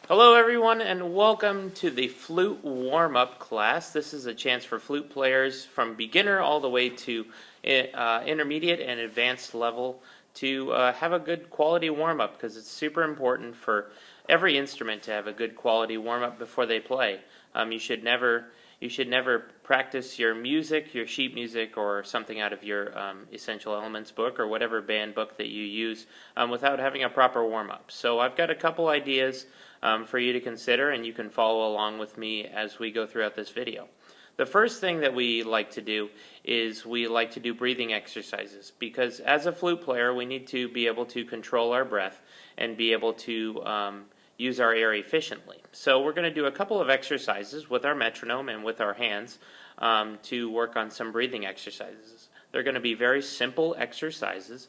Hello everyone and welcome to the flute warm-up class. This is a chance for flute players from beginner all the way to intermediate and advanced level to have a good quality warm-up, because it's super important for every instrument to have a good quality warm-up before they play. You should never practice your music, your sheet music, or something out of your Essential Elements book or whatever band book that you use without having a proper warm-up. So I've got a couple ideas for you to consider, and you can follow along with me as we go throughout this video. The first thing that we like to do is we like to do breathing exercises, because as a flute player we need to be able to control our breath and be able to use our air efficiently. So we're going to do a couple of exercises with our metronome and with our hands to work on some breathing exercises. They're going to be very simple exercises.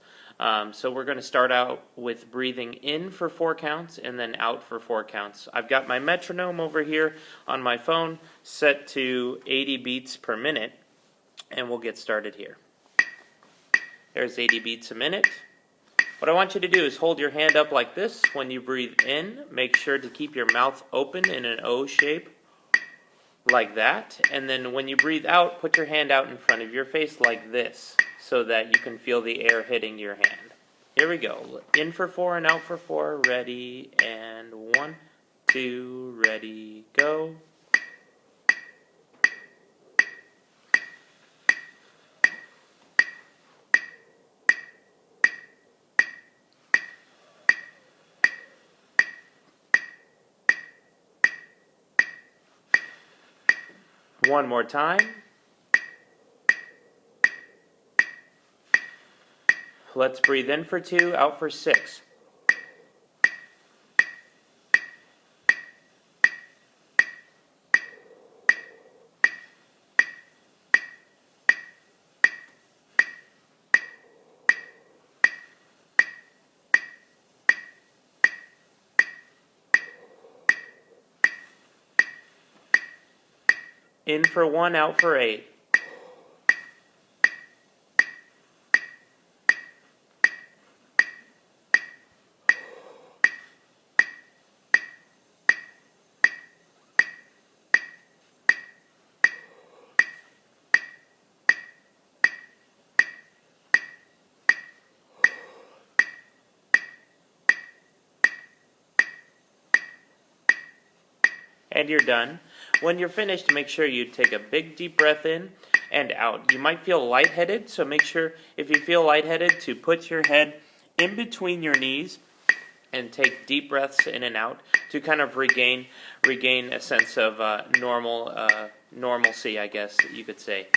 So we're going to start out with breathing in for 4 counts and then out for 4 counts. I've got my metronome over here on my phone set to 80 beats per minute, and we'll get started here. There's 80 beats a minute. What I want you to do is hold your hand up like this when you breathe in. Make sure to keep your mouth open in an O shape like that. And then when you breathe out, put your hand out in front of your face like this so that you can feel the air hitting your hand. Here we go. In for 4 and out for 4. Ready, and 1, 2, ready, go. One more time. Let's breathe in for 2, out for 6. In for 1, out for 8. And you're done. When you're finished, make sure you take a big deep breath in and out. You might feel lightheaded, so make sure if you feel lightheaded to put your head in between your knees and take deep breaths in and out to kind of regain a sense of normalcy, I guess you could say.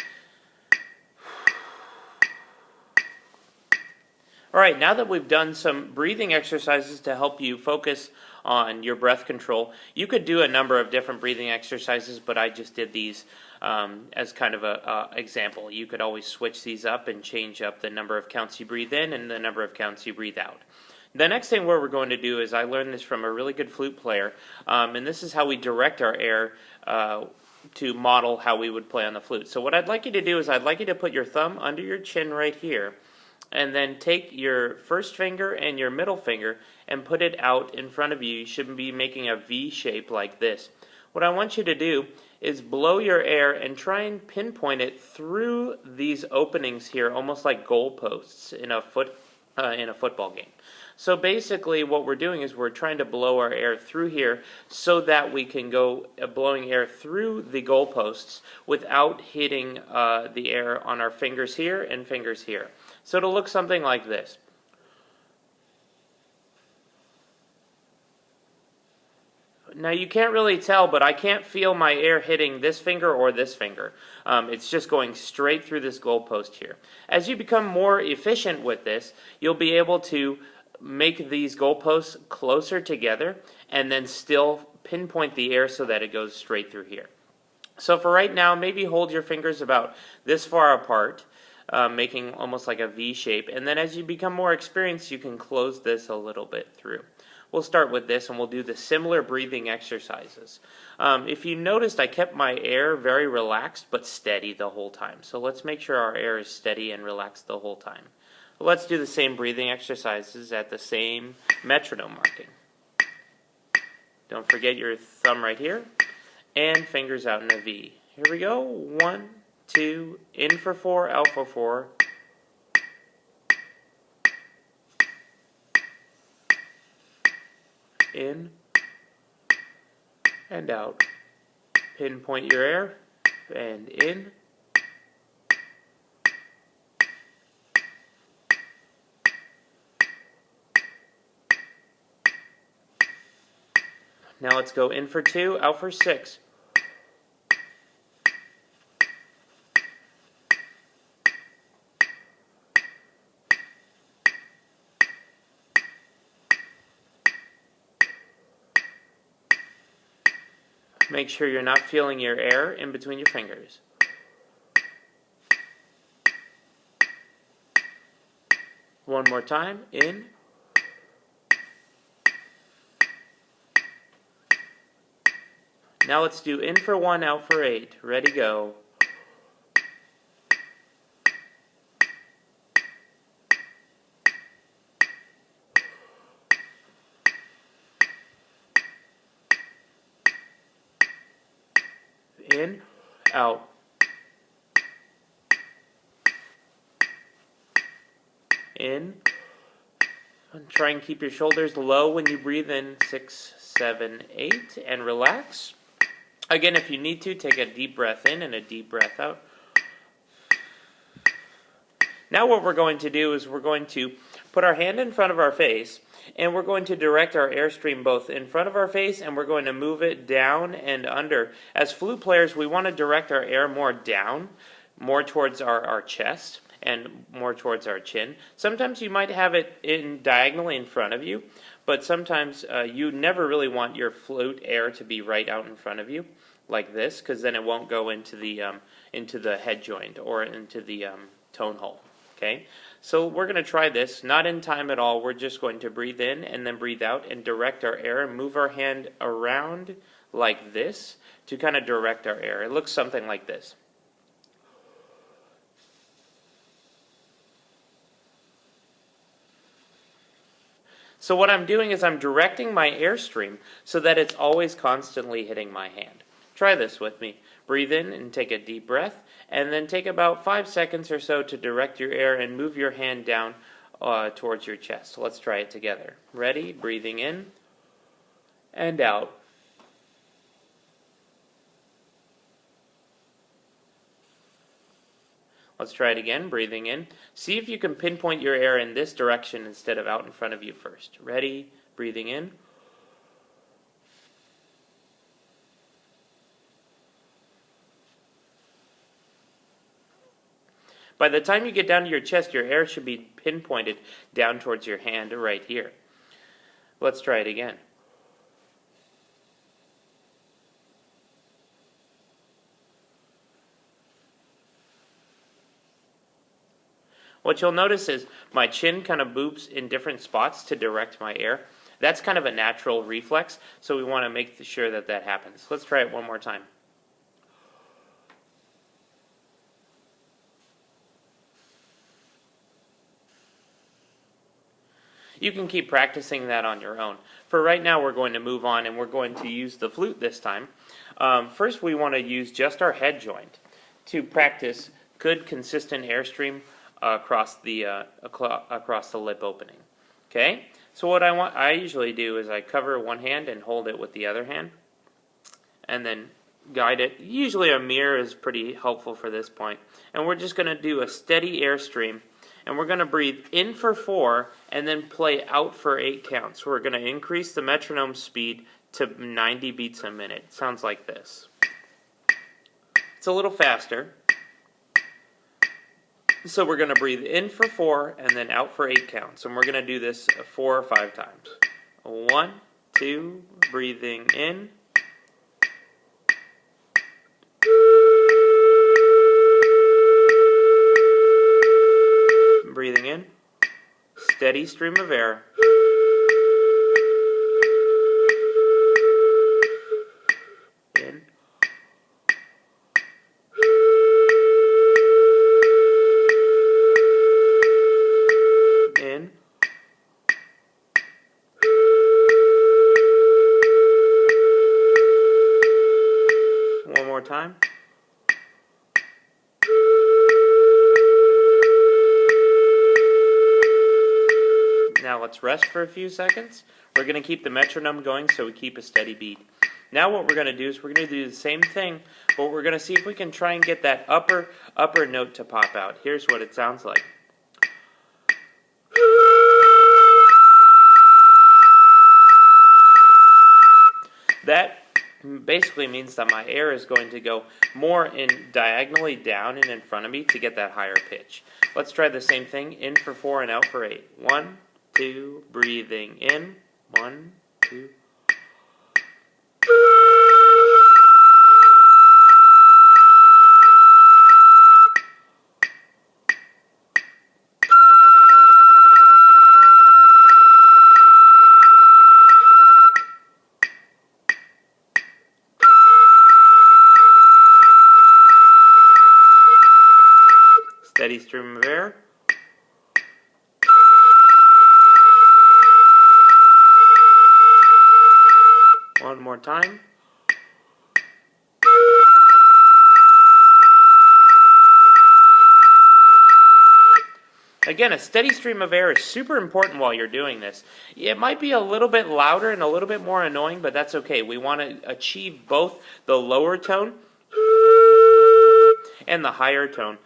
Alright, now that we've done some breathing exercises to help you focus on your breath control, you could do a number of different breathing exercises, but I just did these as kind of an example. You could always switch these up and change up the number of counts you breathe in and the number of counts you breathe out. The next thing we're going to do is, I learned this from a really good flute player, and this is how we direct our air to model how we would play on the flute. So what I'd like you to do is I'd like you to put your thumb under your chin right here, and then take your first finger and your middle finger and put it out in front of you. You should be making a V shape like this. What I want you to do is blow your air and try and pinpoint it through these openings here, almost like goalposts in a football game. So basically what we're doing is we're trying to blow our air through here so that we can go blowing air through the goalposts without hitting the air on our fingers here and fingers here. So it'll look something like this. Now you can't really tell, but I can't feel my air hitting this finger or this finger. It's just going straight through this goalpost here. As you become more efficient with this, you'll be able to make these goalposts closer together and then still pinpoint the air so that it goes straight through here. So for right now, maybe hold your fingers about this far apart, making almost like a V shape, and then as you become more experienced you can close this a little bit through. We'll start with this and we'll do the similar breathing exercises. If you noticed, I kept my air very relaxed but steady the whole time. So let's make sure our air is steady and relaxed the whole time. Let's do the same breathing exercises at the same metronome marking. Don't forget your thumb right here. And fingers out in a V. Here we go. 1, 2, in for 4, out for 4. In and out. Pinpoint your air and in. Now let's go in for 2, out for 6. Make sure you're not feeling your air in between your fingers. One more time, in. Now let's do in for 1, out for 8. Ready, go. In, out. In. And try and keep your shoulders low when you breathe in. 6, 7, 8. And relax. Again, if you need to, take a deep breath in and a deep breath out. Now what we're going to do is we're going to put our hand in front of our face, and we're going to direct our airstream both in front of our face, and we're going to move it down and under. As flute players, we want to direct our air more down, more towards our chest, and more towards our chin. Sometimes you might have it diagonally in front of you, but sometimes you never really want your flute air to be right out in front of you, like this, because then it won't go into the head joint or into the tone hole. Okay, so we're going to try this, not in time at all. We're just going to breathe in and then breathe out and direct our air and move our hand around like this to kind of direct our air. It looks something like this. So what I'm doing is I'm directing my airstream so that it's always constantly hitting my hand. Try this with me. Breathe in and take a deep breath, and then take about 5 seconds or so to direct your air and move your hand down towards your chest. Let's try it together. Ready? Breathing in and out. Let's try it again. Breathing in. See if you can pinpoint your air in this direction instead of out in front of you first. Ready? Breathing in. By the time you get down to your chest, your air should be pinpointed down towards your hand right here. Let's try it again. What you'll notice is my chin kind of boops in different spots to direct my air. That's kind of a natural reflex, so we want to make sure that that happens. Let's try it one more time. You can keep practicing that on your own. For right now, we're going to move on, and we're going to use the flute this time. First, we want to use just our head joint to practice good, consistent airstream across the lip opening. Okay. So what I usually do is I cover one hand and hold it with the other hand, and then guide it. Usually a mirror is pretty helpful for this point. And we're just going to do a steady airstream. And we're going to breathe in for 4 and then play out for 8 counts. We're going to increase the metronome speed to 90 beats a minute. Sounds like this. It's a little faster. So we're going to breathe in for 4 and then out for 8 counts. And we're going to do this 4 or 5 times. 1, 2, breathing in. Breathing in, steady stream of air. In. In. time. Now let's rest for a few seconds. We're going to keep the metronome going so we keep a steady beat. Now what we're going to do is we're going to do the same thing, but we're going to see if we can try and get that upper note to pop out. Here's what it sounds like. That basically means that my air is going to go more diagonally down and in front of me to get that higher pitch. Let's try the same thing. In for 4 and out for 8. 1, 2, breathing in. 1, 2. Steady stream of air. One more time. Again, a steady stream of air is super important while you're doing this. It might be a little bit louder and a little bit more annoying, but that's okay. We want to achieve both the lower tone and the higher tone.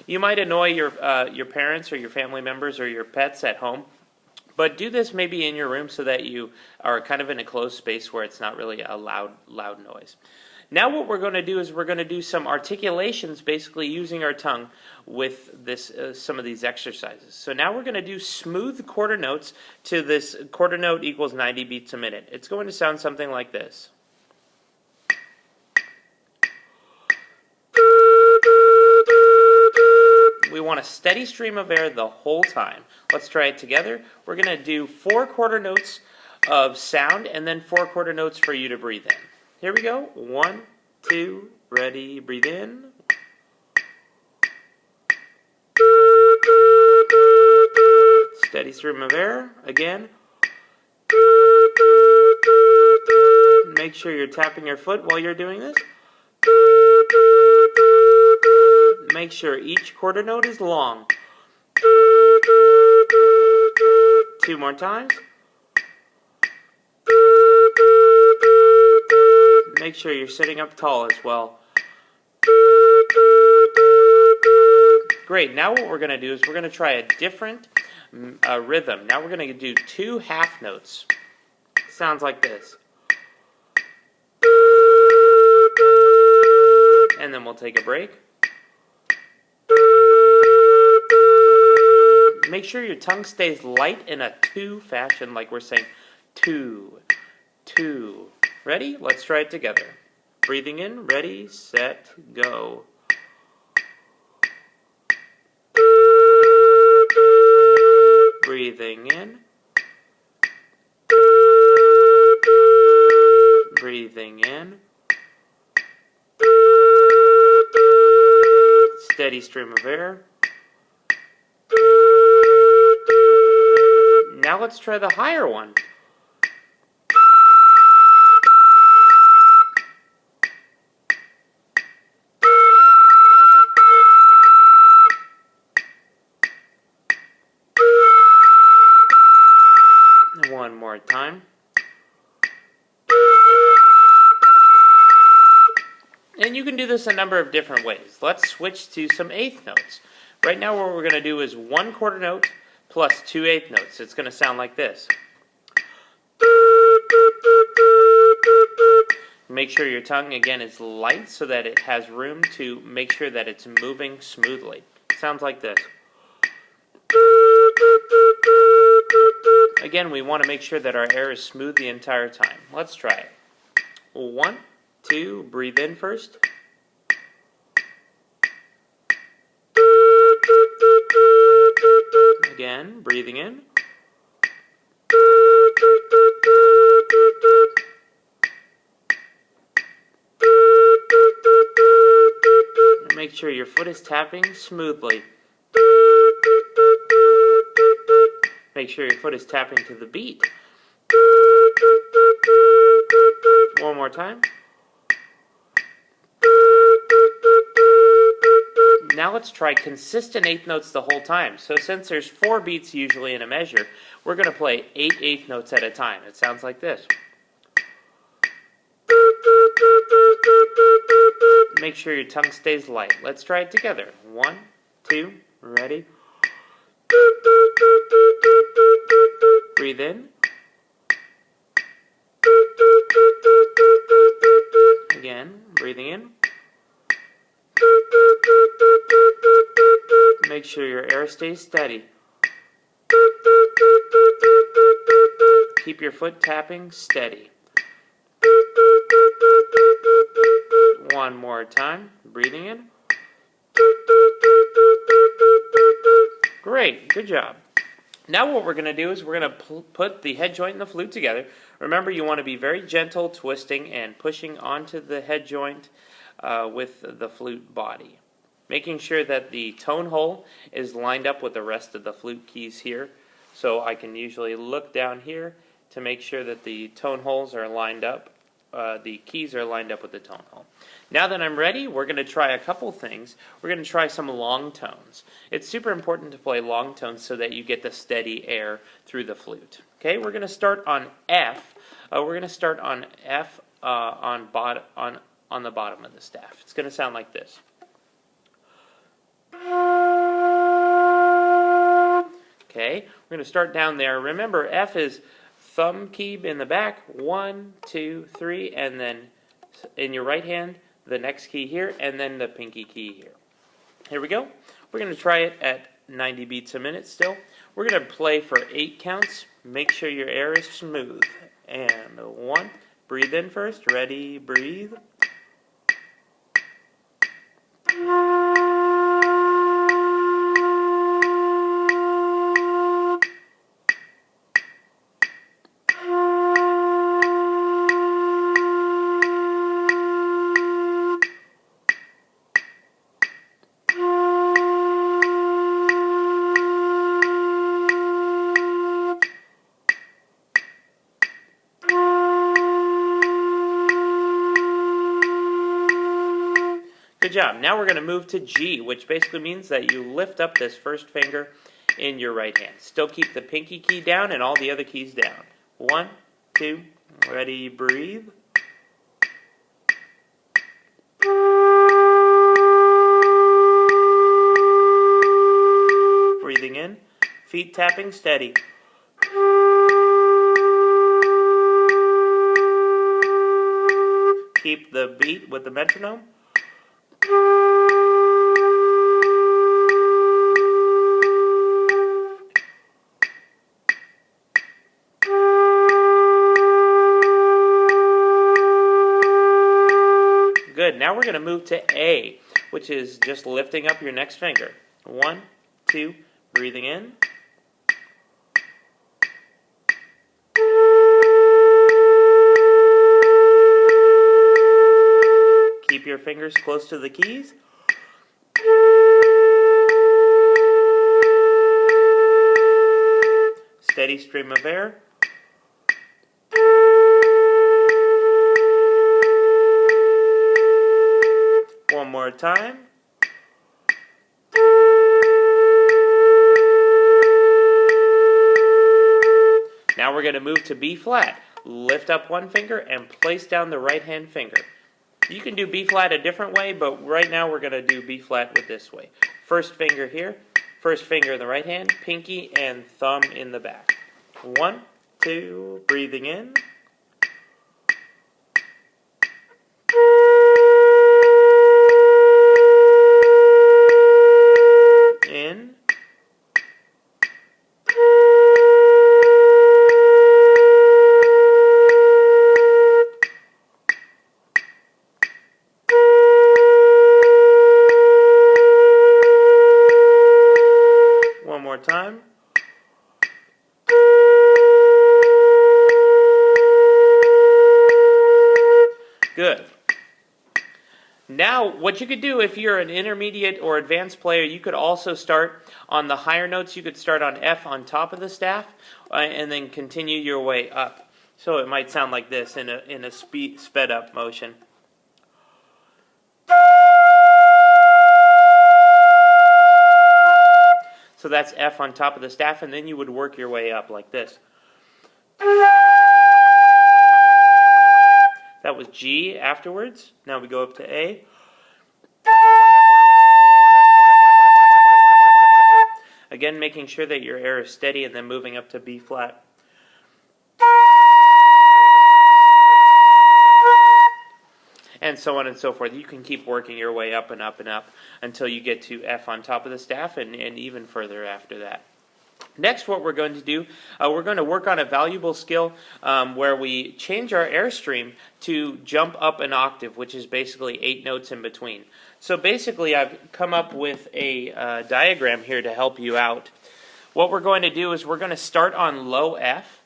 You might annoy your parents or your family members or your pets at home, but do this maybe in your room so that you are kind of in a closed space where it's not really a loud noise. Now what we're going to do is we're going to do some articulations, basically using our tongue with this some of these exercises. So now we're going to do smooth quarter notes to this quarter note equals 90 beats a minute. It's going to sound something like this. We want a steady stream of air the whole time. Let's try it together. We're going to do 4 quarter notes of sound and then 4 quarter notes for you to breathe in. Here we go. 1, 2, ready, breathe in. Steady stream of air. Again. Make sure you're tapping your foot while you're doing this. Make sure each quarter note is long. 2 more times. Make sure you're sitting up tall as well. Great, now what we're going to do is we're going to try a different rhythm. Now we're going to do 2 half notes. Sounds like this. And then we'll take a break. Make sure your tongue stays light in a 2 fashion, like we're saying 2, 2. Ready? Let's try it together. Breathing in, ready, set, go. Breathing in. Breathing in. Steady stream of air. Now let's try the higher one. One more time. And you can do this a number of different ways. Let's switch to some eighth notes. Right now what we're going to do is 1 quarter note plus 2 eighth notes. It's going to sound like this. Make sure your tongue again is light so that it has room to make sure that it's moving smoothly. Sounds like this. Again, we want to make sure that our air is smooth the entire time. Let's try it. 1, 2, breathe in first. Again, breathing in. Make sure your foot is tapping smoothly. Make sure your foot is tapping to the beat. One more time. Now let's try consistent eighth notes the whole time. So since there's 4 beats usually in a measure, we're going to play 8 eighth notes at a time. It sounds like this. Make sure your tongue stays light. Let's try it together. 1, 2, ready? Breathe in. Again, breathing in. Make sure your air stays steady. Keep your foot tapping steady. One more time, breathing in. Great, good job. Now what we're going to do is we're going to put the head joint and the flute together. Remember, you want to be very gentle, twisting and pushing onto the head joint with the flute body. Making sure that the tone hole is lined up with the rest of the flute keys here. So I can usually look down here to make sure that the tone holes are lined up. The keys are lined up with the tone hole. Now that I'm ready, we're going to try a couple things. We're going to try some long tones. It's super important to play long tones so that you get the steady air through the flute. Okay, we're going to start on F. We're going to start on F on the bottom of the staff. It's going to sound like this. Okay, we're going to start down there. Remember, F is thumb key in the back, 1, 2, 3, and then in your right hand, the next key here, and then the pinky key here. Here we go. We're going to try it at 90 beats a minute still. We're going to play for 8 counts. Make sure your air is smooth. And 1, breathe in first. Ready, breathe. Good job. Now we're going to move to G, which basically means that you lift up this first finger in your right hand. Still keep the pinky key down and all the other keys down. 1, 2, ready, breathe. Breathing in, feet tapping steady. Keep the beat with the metronome. Good. Now we're going to move to A, which is just lifting up your next finger. 1, 2, breathing in. Keep your fingers close to the keys. Steady stream of air. One more time. Now we're going to move to B flat. Lift up one finger and place down the right hand finger. You can do B flat a different way, but right now we're going to do B flat with this way. First finger here, first finger in the right hand, pinky and thumb in the back. 1, 2, breathing in. In. One more time. Good. Now, what you could do if you're an intermediate or advanced player, you could also start on the higher notes. You could start on F on top of the staff and then continue your way up. So it might sound like this in a sped up motion. So that's F on top of the staff, and then you would work your way up like this. That was G afterwards. Now we go up to A. Again, making sure that your air is steady, and then moving up to B flat. And so on and so forth. You can keep working your way up and up and up until you get to F on top of the staff, and even further after that. Next, what we're going to do, we're going to work on a valuable skill where we change our airstream to jump up an octave, which is basically 8 notes in between. So basically, I've come up with a diagram here to help you out. What we're going to do is we're going to start on low F,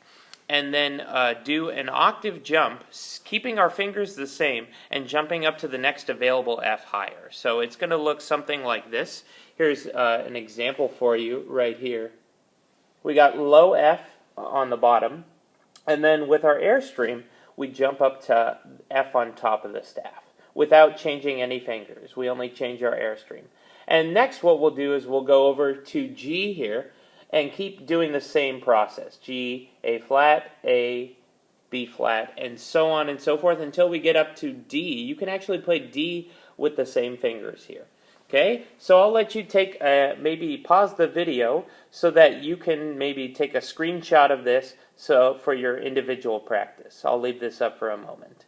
and then do an octave jump, keeping our fingers the same, and jumping up to the next available F higher. So it's going to look something like this. Here's an example for you right here. We got low F on the bottom, and then with our airstream, we jump up to F on top of the staff without changing any fingers. We only change our airstream. And next what we'll do is we'll go over to G here, and keep doing the same process. G, A flat, A, B flat, and so on and so forth until we get up to D. You can actually play D with the same fingers here. Okay, so I'll let you take maybe pause the video so that you can maybe take a screenshot of this for your individual practice. I'll leave this up for a moment.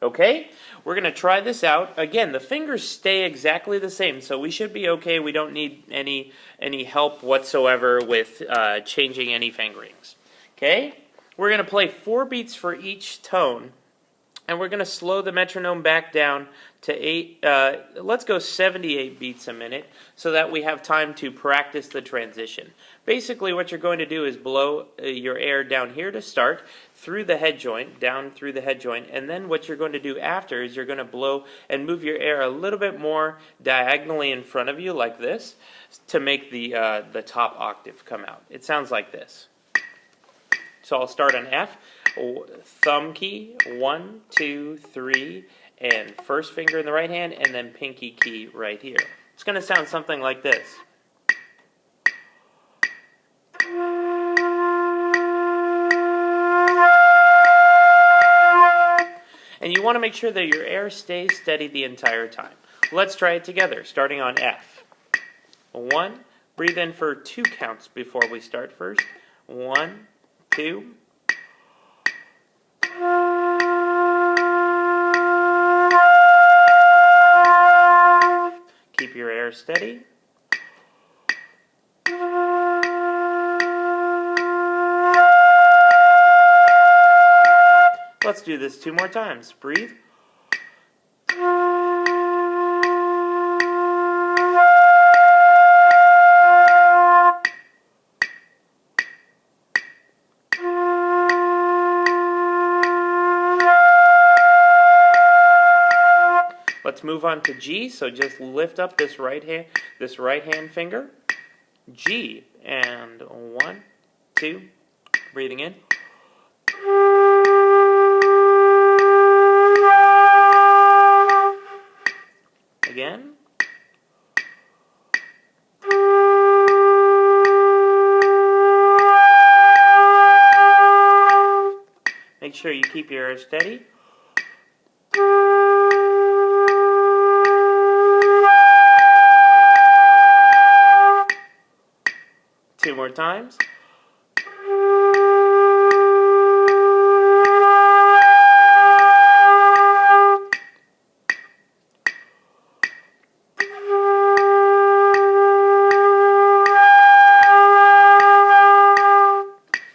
Okay, we're going to try this out. Again, the fingers stay exactly the same, so we should be okay. We don't need any help whatsoever with changing any fingerings. Okay, we're going to play 4 beats for each tone, and we're going to slow the metronome back down to 8. Let's go 78 beats a minute so that we have time to practice the transition. Basically, what you're going to do is blow your air down here to start, through the head joint, down through the head joint, and then what you're going to do after is you're going to blow and move your air a little bit more diagonally in front of you like this to make the top octave come out. It sounds like this. So I'll start on F, thumb key, 1, 2, 3, and first finger in the right hand, and then pinky key right here. It's going to sound something like this. And you want to make sure that your air stays steady the entire time. Let's try it together, starting on F. 1, breathe in for 2 counts before we start first. 1, 2. Keep your air steady. Let's do this 2 more times. Breathe. Let's move on to G. So just lift up this right hand finger. G, and 1, 2, breathing in. Again. Make sure you keep your air steady. Two more times.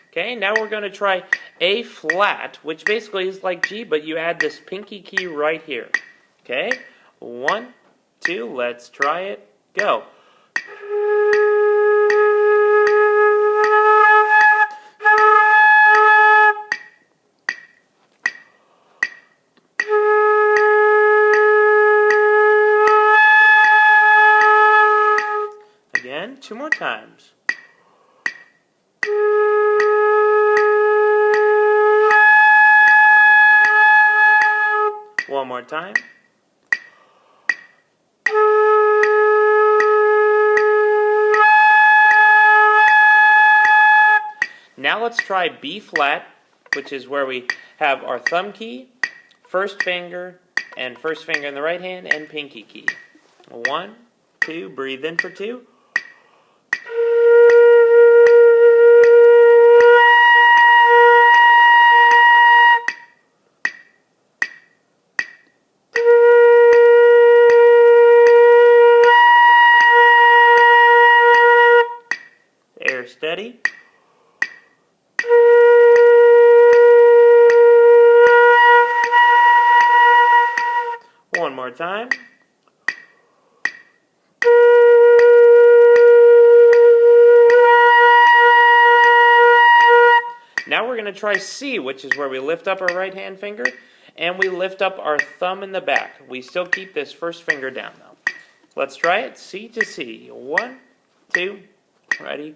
Okay, now we're going to try A flat, which basically is like G, but you add this pinky key right here. Okay, 1, 2, let's try it. Go. Again, 2 more times. One more time. Now let's try B flat, which is where we have our thumb key, first finger in the right hand, and pinky key. 1, 2, breathe in for 2. Air steady. One more time. Now we're going to try C, which is where we lift up our right hand finger and we lift up our thumb in the back. We still keep this first finger down though. Let's try it. C to C. 1, 2, ready.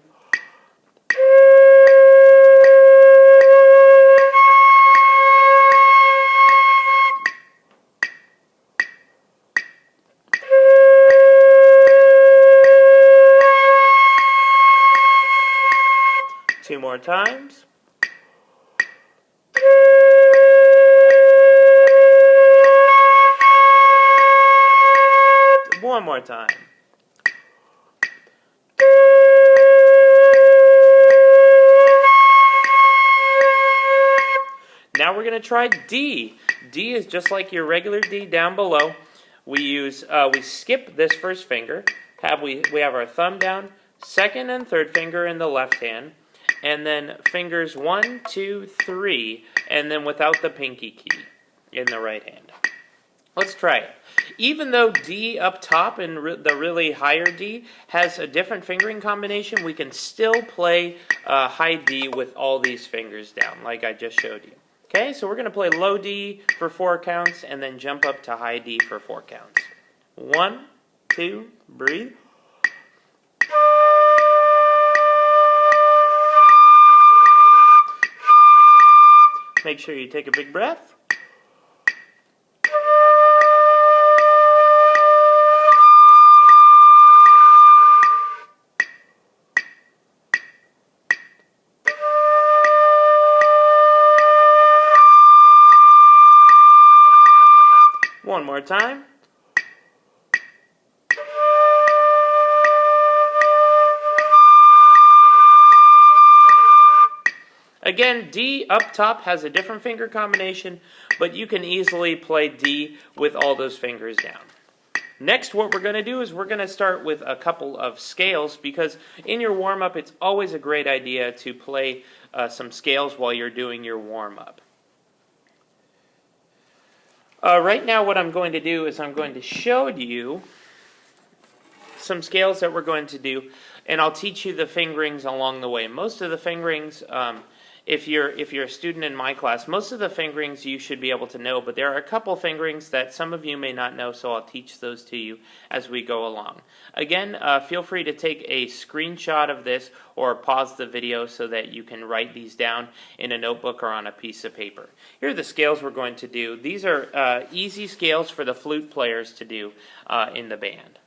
Two more times. One more time. Now we're going to try D. D is just like your regular D down below. We skip this first finger. We have our thumb down, second and third finger in the left hand, and then fingers 1, 2, 3, and then without the pinky key in the right hand. Let's try it. Even though D up top and the really higher D has a different fingering combination, we can still play high D with all these fingers down, like I just showed you. Okay, so we're going to play low D for 4 counts, and then jump up to high D for 4 counts. 1, 2, breathe. Make sure you take a big breath. One more time. Again, D up top has a different finger combination, but you can easily play D with all those fingers down. Next, what we're going to do is we're going to start with a couple of scales, because in your warm-up, it's always a great idea to play some scales while you're doing your warm-up. Right now, what I'm going to do is I'm going to show you some scales that we're going to do, and I'll teach you the fingerings along the way. Most of the fingerings, if you're a student in my class, most of the fingerings you should be able to know, but there are a couple fingerings that some of you may not know, so I'll teach those to you as we go along. Again, feel free to take a screenshot of this or pause the video so that you can write these down in a notebook or on a piece of paper. Here are the scales we're going to do. These are easy scales for the flute players to do in the band.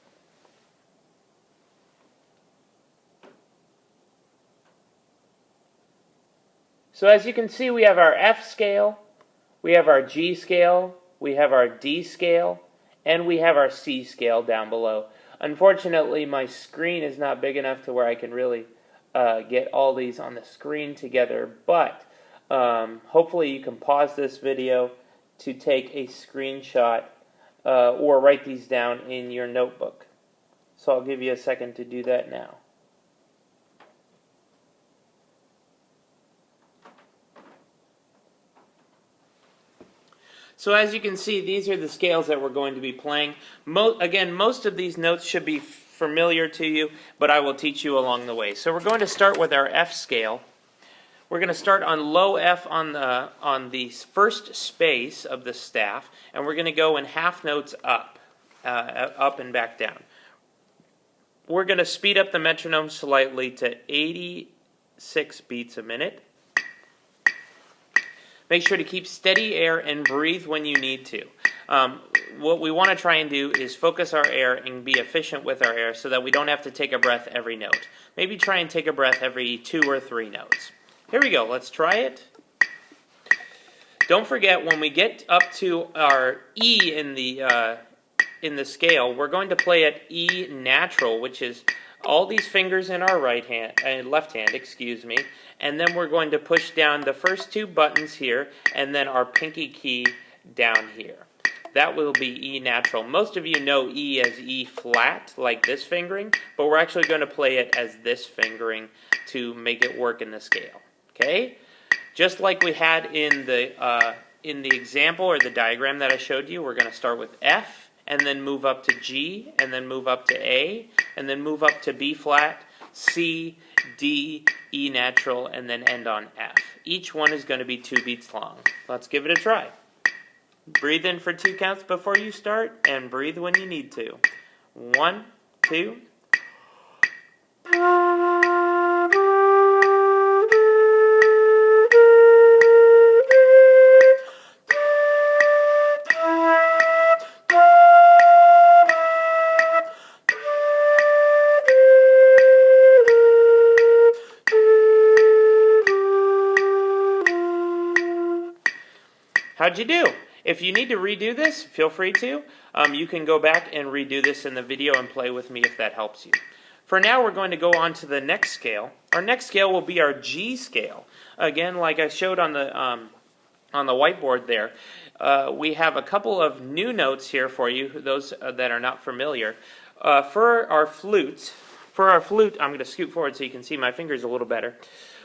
So as you can see, we have our F scale, we have our G scale, we have our D scale, and we have our C scale down below. Unfortunately, my screen is not big enough to where I can really get all these on the screen together, but hopefully you can pause this video to take a screenshot or write these down in your notebook. So I'll give you a second to do that now. So as you can see, these are the scales that we're going to be playing. Again, most of these notes should be familiar to you, but I will teach you along the way. So we're going to start with our F scale. We're going to start on low F on the first space of the staff, and we're going to go in half notes up, up and back down. we're going to speed up the metronome slightly to 86 beats a minute. Make sure to keep steady air and breathe when you need to. What we want to try and do is focus our air and be efficient with our air so that we don't have to take a breath every note. Maybe try and take a breath every 2 or 3 notes. Here we go. Let's try it. Don't forget, when we get up to our E in the scale, we're going to play at E natural, which is all these fingers in our left hand, excuse me, and then we're going to push down the first 2 buttons here, and then our pinky key down here. That will be E natural. Most of you know E as E flat, like this fingering, but we're actually going to play it as this fingering to make it work in the scale. Okay? Just like we had in the example or the diagram that I showed you, we're going to start with F, and then move up to G, and then move up to A, and then move up to B flat, C, D, E natural, and then end on F. Each one is going to be 2 beats long. Let's give it a try. Breathe in for 2 counts before you start, and breathe when you need to. 1, 2. How'd you do? If you need to redo this, feel free to. You can go back and redo this in the video and play with me if that helps you. For now, we're going to go on to the next scale. Our next scale will be our G scale. Again, like I showed on the whiteboard there, we have a couple of new notes here for you, those that are not familiar. For our flute, I'm going to scoot forward so you can see my fingers a little better.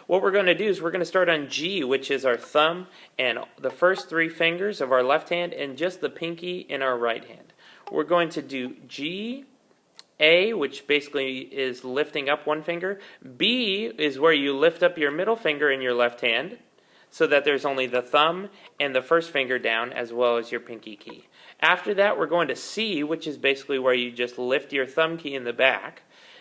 What we're going to do is we're going to start on G, which is our thumb and the first 3 fingers of our left hand and just the pinky in our right hand. We're going to do G, A, which basically is lifting up 1 finger. B is where you lift up your middle finger in your left hand so that there's only the thumb and the first finger down as well as your pinky key. After that, we're going to C, which is basically where you just lift your thumb key in the back.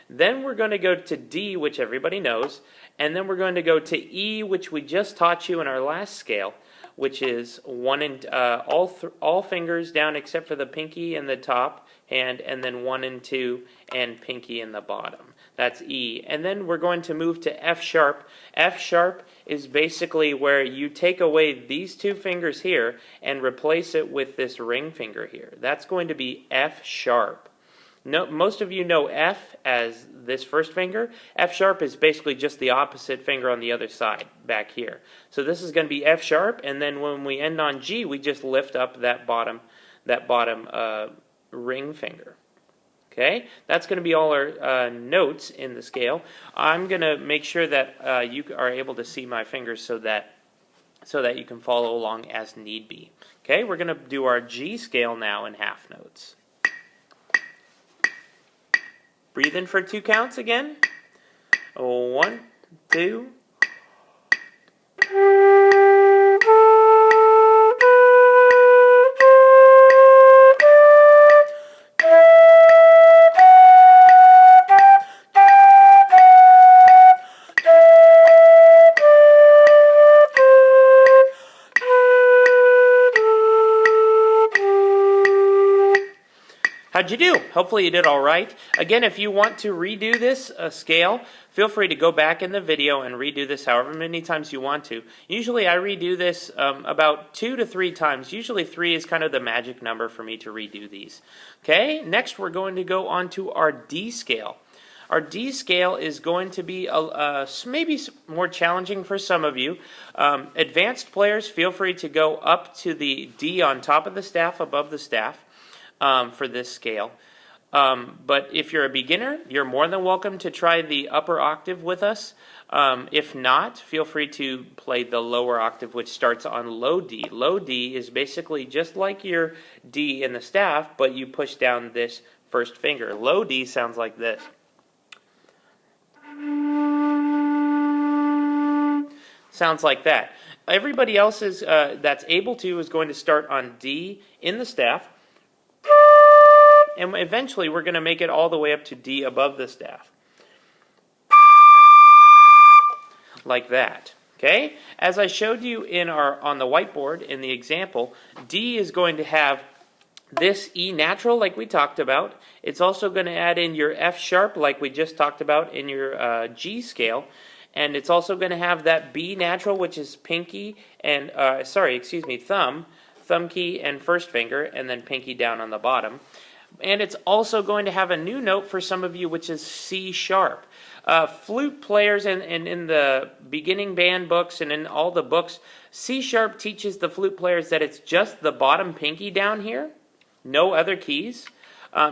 Then we're going to go to D, which everybody knows, and then we're going to go to E, which we just taught you in our last scale, which is all fingers down except for the pinky in the top hand, and then 1 and 2, and pinky in the bottom. That's E. And then we're going to move to F sharp. F sharp is basically where you take away these 2 fingers here and replace it with this ring finger here. That's going to be F sharp. No, most of you know F as this first finger. F sharp is basically just the opposite finger on the other side, back here. So this is going to be F sharp, and then when we end on G, we just lift up that bottom ring finger. Okay, that's going to be all our notes in the scale. I'm going to make sure that you are able to see my fingers so that you can follow along as need be. Okay, we're going to do our G scale now in half notes. Breathe in for 2 counts again. 1, 2. How'd you do? Hopefully you did all right. Again, if you want to redo this scale, feel free to go back in the video and redo this however many times you want to. Usually I redo this about 2 to 3 times. Usually 3 is kind of the magic number for me to redo these. Okay, next we're going to go on to our D scale. Our D scale is going to be maybe more challenging for some of you. Advanced players, feel free to go up to the D on top of the staff, above the staff. For this scale. But if you're a beginner, you're more than welcome to try the upper octave with us. If not, feel free to play the lower octave, which starts on low D. Low D is basically just like your D in the staff, but you push down this first finger. Low D sounds like this. Sounds like that. Everybody else that's able to is going to start on D in the staff, and eventually we're going to make it all the way up to D above the staff. Like that. Okay? As I showed you on the whiteboard in the example, D is going to have this E natural like we talked about. It's also going to add in your F sharp like we just talked about in your G scale. And it's also going to have that B natural, which is pinky and, thumb key and first finger, and then pinky down on the bottom. And it's also going to have a new note for some of you, which is C sharp. Flute players and in the beginning band books and in all the books, C sharp teaches the flute players that it's just the bottom pinky down here, no other keys.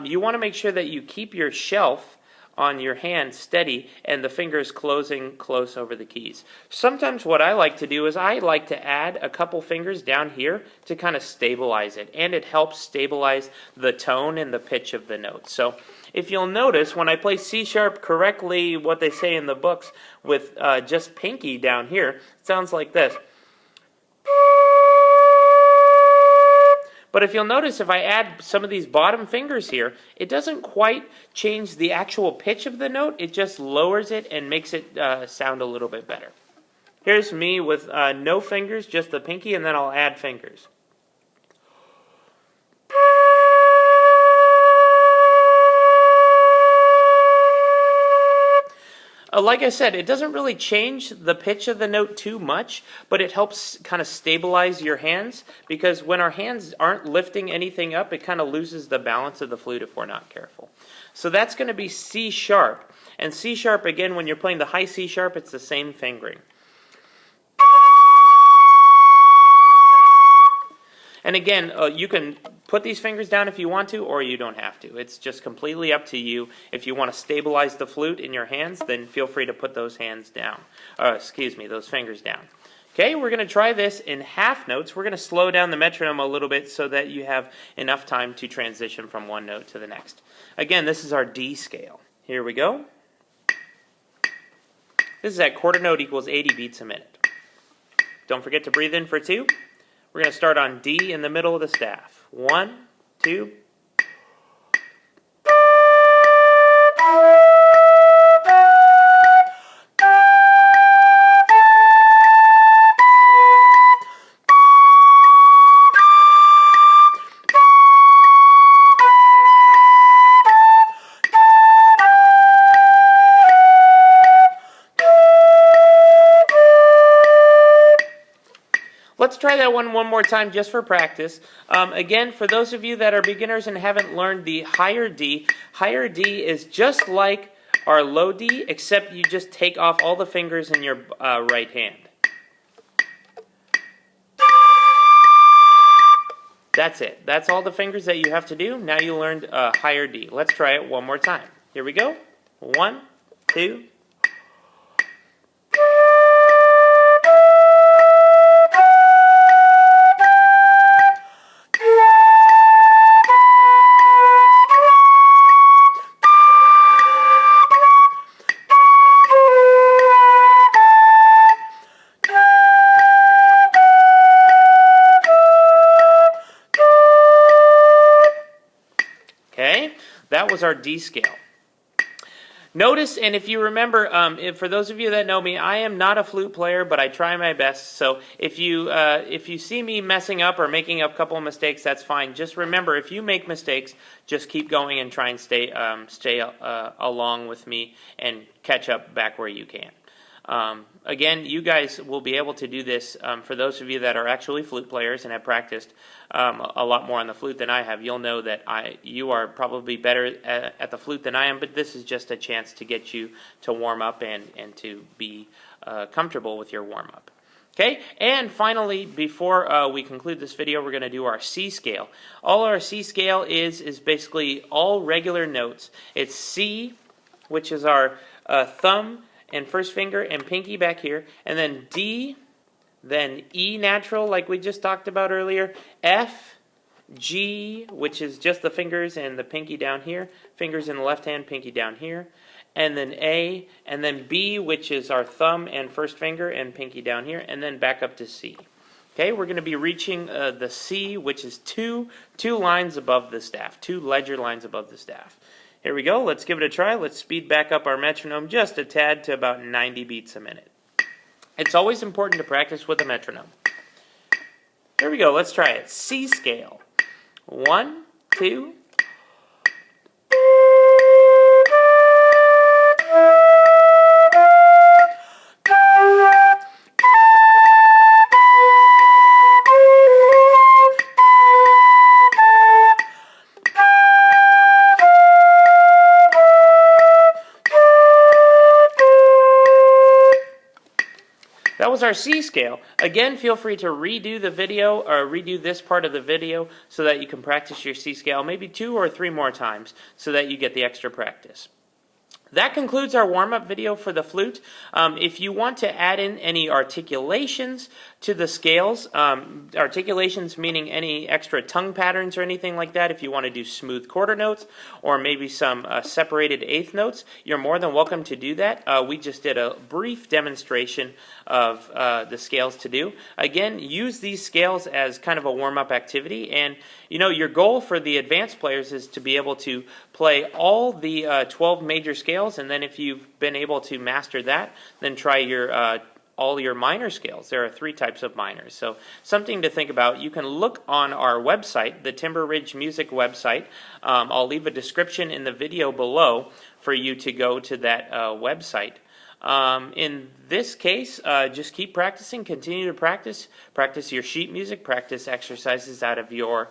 You want to make sure that you keep your shelf on your hand steady and the fingers closing close over the keys. Sometimes what I like to do is I like to add a couple fingers down here to kind of stabilize it, and it helps stabilize the tone and the pitch of the note. So if you'll notice, when I play C sharp correctly, what they say in the books with just pinky down here, it sounds like this. But if you'll notice, if I add some of these bottom fingers here, it doesn't quite change the actual pitch of the note. It just lowers it and makes it sound a little bit better. Here's me with no fingers, just the pinky, and then I'll add fingers. Like I said, it doesn't really change the pitch of the note too much, but it helps kind of stabilize your hands, because when our hands aren't lifting anything up, it kind of loses the balance of the flute if we're not careful. So that's going to be C sharp. And C sharp, again, when you're playing the high C sharp, it's the same fingering. And again, you can put these fingers down if you want to, or you don't have to. It's just completely up to you. If you want to stabilize the flute in your hands, then feel free to put those hands down. Those fingers down. Okay, we're going to try this in half notes. We're going to slow down the metronome a little bit so that you have enough time to transition from one note to the next. Again, this is our D scale. Here we go. This is at quarter note equals 80 beats a minute. Don't forget to breathe in for 2. We're going to start on D in the middle of the staff. 1, 2. Let's try that one more time just for practice. Again, for those of you that are beginners and haven't learned the higher D is just like our low D, except you just take off all the fingers in your right hand. That's it. That's all the fingers that you have to do. Now you learned higher D. Let's try it one more time. Here we go. 1, 2. That was our D scale. Notice, and if you remember, for those of you that know me, I am not a flute player, but I try my best. So if you see me messing up or making up a couple of mistakes, that's fine. Just remember, if you make mistakes, just keep going and try and stay along with me and catch up back where you can. Again, you guys will be able to do this. For those of you that are actually flute players and have practiced a lot more on the flute than I have, you'll know that you are probably better at the flute than I am, but this is just a chance to get you to warm up and to be comfortable with your warm-up. Okay, and finally, before we conclude this video, we're going to do our C scale. All our C scale is basically all regular notes. It's C, which is our thumb and first finger and pinky back here, and then D, then E natural like we just talked about earlier, F, G, which is just the fingers and the pinky down here, fingers in the left hand, pinky down here, and then A, and then B, which is our thumb and first finger and pinky down here, and then back up to C. Okay, we're going to be reaching the C, which is two lines above the staff, 2 ledger lines above the staff. Here we go. Let's give it a try. Let's speed back up our metronome just a tad to about 90 beats a minute. It's always important to practice with a metronome. Here we go. Let's try it. C scale. 1, 2. That was our C scale. Again, feel free to redo the video or redo this part of the video so that you can practice your C scale maybe 2 or 3 more times so that you get the extra practice. That concludes our warm-up video for the flute. If you want to add in any articulations to the scales, articulations meaning any extra tongue patterns or anything like that, if you want to do smooth quarter notes or maybe some separated eighth notes, you're more than welcome to do that. We just did a brief demonstration of the scales to do. Again, use these scales as kind of a warm-up activity, and you know, your goal for the advanced players is to be able to play all the 12 major scales, and then if you've been able to master that, then try your all your minor scales. There are 3 types of minors, so something to think about. You can look on our website, the Timber Ridge Music website. I'll leave a description in the video below for you to go to that website. In this case, just keep practicing, continue to practice your sheet music, practice exercises out of your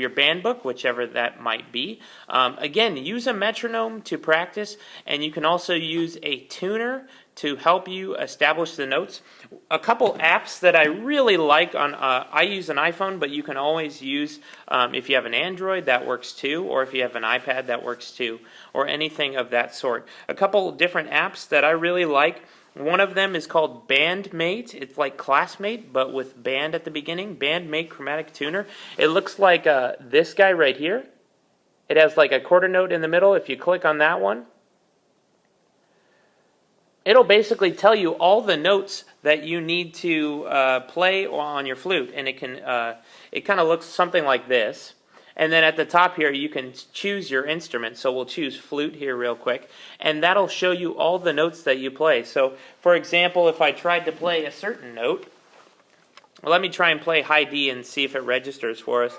band book, whichever that might be. Again, use a metronome to practice, and you can also use a tuner to help you establish the notes. A couple apps that I really like on, I use an iPhone, but you can always use, if you have an Android, that works too, or if you have an iPad, that works too, or anything of that sort. A couple different apps that I really like. One of them is called Bandmate. It's like Classmate, but with band at the beginning. Bandmate Chromatic Tuner. It looks like this guy right here. It has like a quarter note in the middle. If you click on that one, it'll basically tell you all the notes that you need to play on your flute, and it kind of looks something like this. And then at the top here, you can choose your instrument. So we'll choose flute here real quick, and that'll show you all the notes that you play. So, for example, if I tried to play a certain note, well, let me try and play high D and see if it registers for us.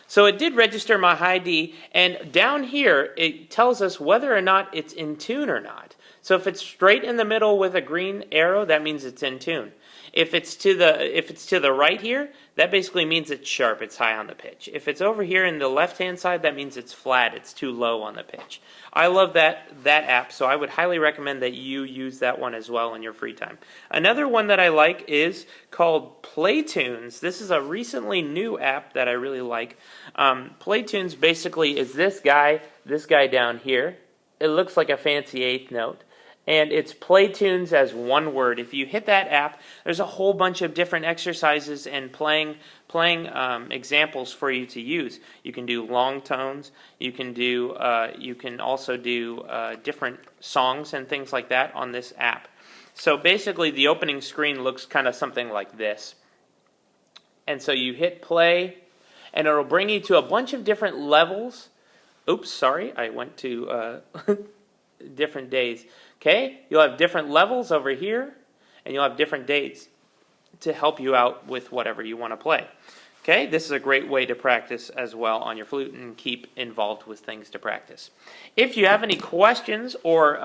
So it did register my high D, and down here it tells us whether or not it's in tune or not. So if it's straight in the middle with a green arrow, that means it's in tune. If it's to the right here, that basically means it's sharp, it's high on the pitch. If it's over here in the left-hand side, that means it's flat, it's too low on the pitch. I love that app, so I would highly recommend that you use that one as well in your free time. Another one that I like is called Playtunes. This is a recently new app that I really like. Playtunes basically is this guy down here. It looks like a fancy eighth note. And it's Playtunes as one word. If you hit that app, there's a whole bunch of different exercises and playing examples for you to use. You can do long tones. You can also do different songs and things like that on this app. So basically, the opening screen looks kind of something like this. And so you hit play, and it'll bring you to a bunch of different levels. Oops, sorry, I went to different days. Okay, you'll have different levels over here, and you'll have different dates to help you out with whatever you want to play. Okay, this is a great way to practice as well on your flute and keep involved with things to practice. If you have any questions or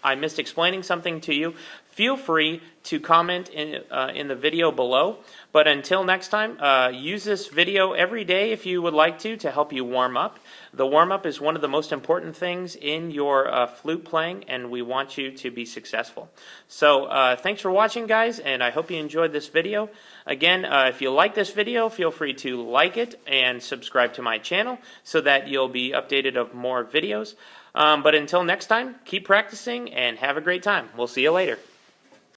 I missed explaining something to you, feel free to comment in the video below. But until next time, use this video every day if you would like to help you warm up. The warm-up is one of the most important things in your flute playing, and we want you to be successful. So thanks for watching, guys, and I hope you enjoyed this video. Again, if you like this video, feel free to like it and subscribe to my channel so that you'll be updated of more videos. But until next time, keep practicing and have a great time. We'll see you later.